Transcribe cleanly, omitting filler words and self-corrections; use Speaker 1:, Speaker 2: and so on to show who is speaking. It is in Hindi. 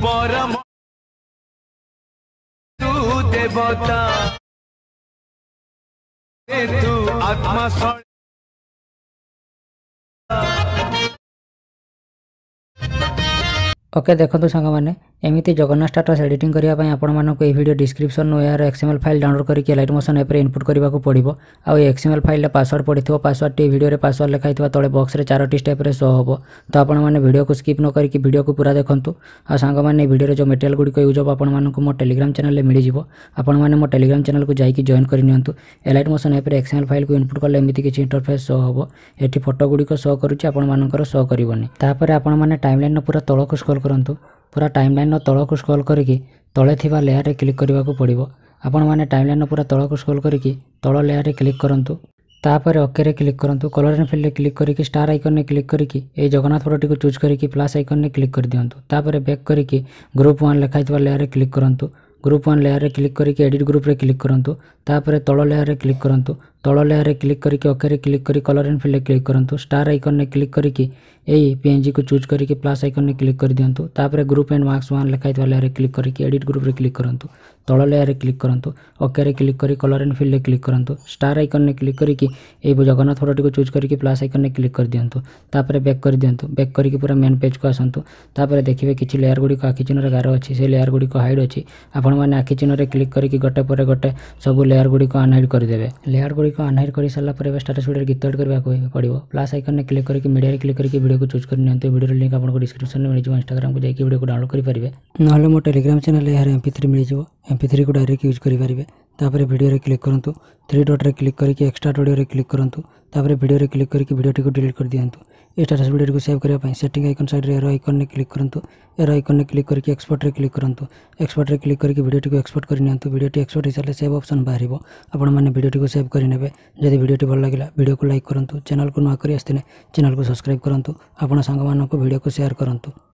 Speaker 1: परम तू देवता तू आत्मा
Speaker 2: ओके देखो सांग मैंने एमती जगन्नाथ स्टाटस एडिटिंग करने आपको ये वीडियो डिस्क्रिप्शन यार एक्सएमएल फाइल डाउनलोड करके लाइट मोशन ऐप इनपुट करने को पड़ो आउ एक्सएमएल फाइल पासवर्ड पड़ी पासवर्ड टी वीडियो पासवर्ड लिखाई तले बॉक्स रे 4टी स्टेप रे शो हम तो आपण मैंने वीडियो को स्किप न करके वीडियो को पूरा देखूँ आ सांग मैंने वीडियो जो मटेरियल गुड़िक यूज हम आपको मो टेलीग्राम चैनल मिल जाव आपण मैंने मो टेलीग्राम चैनल को जाकि जॉइन करनी light motion app XML file को इनपुट कले एमती किसी इंटरफेस शो हम ये फोटो गुड़िक शो करुच्ची आपर शो करनी आपण मैंने टाइमलाइन पूरा तल को स्क्रॉल करूँ पूरा टाइमलाइन तल को स्क्रॉल करके तले थिबा लेयर रे क्लिक करने को पड़ो आपण मैंने टाइमलाइन पूरा तल को स्क्रॉल करके तल लेयर रे क्लिक करंतु तापर ओके रे क्लिक करंतु कलर एंड फिल रे क्लिक करके स्टार आइकन ने क्लिक करके ए जगन्नाथ फोटो को चूज करके प्लस आइकन ने क्लिक कर दियंतु तापर बैक करके ग्रुप 1 लिखाई थिबा लेयर रे क्लिक करंतु ग्रुप 1 लेयर रे क्लिक करके एडिट ग्रुप रे क्लिक करंतु तापर तल लेयर रे क्लिक करंतु तल लेयर रे क्लिक करके ओके रे क्लिक करी कलर एंड फिल रे क्लिक करंतु स्टार आइकन ने क्लिक करके यही पीएनजी को चूज करके प्लस आइकन ने क्लिक कर दियंतु तापर ग्रुप एंड मार्क्स 1 लिखाई थिबा लेयर रे क्लिक करके एडिट ग्रुप रे क्लिक करंतु तल लेयर रे क्लिक करंतु ओके रे क्लिक करी कलर एंड फिल रे क्लिक करंतु स्टार आइकन ने क्लिक करके यही जगन्नाथ फोटो को चूज करके प्लस आइकन ने क्लिक कर दियंतु तापर बैक कर दियंतु बैक करके पूरा मेन पेज को आसंतु तापर देखिबे किछि लेयर गुडी को आखि चिन्ह रे गारो अछि से लेयर गुडी को हाइड अछि आपण माने आखि चिन्ह रे क्लिक करके गोटे पर गोटे सब लेयर गुडी को अनहाइड कर देबे लेयर गुडी को अनहाइड कर साला पर स्टेटस वीडियो गीत एड करबा को पड़िबो प्लस आइकन ने क्लिक करके मीडिया रे क्लिक करके वीडियो को चूज कर नियंतु वीडियो लिंक आपको डिस्क्रिप्शन में मिल जाव इंस्टाग्राम को जाके वीडियो को डाउनलोड करि परिबे नहले मो टेलीग्राम चैनल यार MP3 मिल जाव MP3 को डायरेक्ट यूज करि परिबे तापर वीडियो रे क्लिक करंतु 3 डॉट रे क्लिक करके एक्स्ट्रा ऑडियो रे क्लिक करंतु तापर वीडियो रे क्लिक करके वीडियो को डिलीट कर दियंतु ए स्टेटस वीडियो को सेव करबा पई सेटिंग आइकन साइड रे एरो आइकन ने क्लिक करंतु एरो आइकन ने क्लिक करके एक्सपोर्ट रे क्लिक करंतु एक्सपोर्ट रे क्लिक करके वीडियो को एक्सपोर्ट कर नियंतु वीडियो टी एक्सपोर्ट हिसाले सेव ऑप्शन बाहरिबो आपण माने वीडियो को सेव करि नेबे जदि वीडियो टी भल लागिला वीडियो को लाइक करंतु चैनल को नुआ करी आस्तिने चैनल को सब्सक्राइब करंतु आपण संग मानको वीडियो को शेयर करंतु।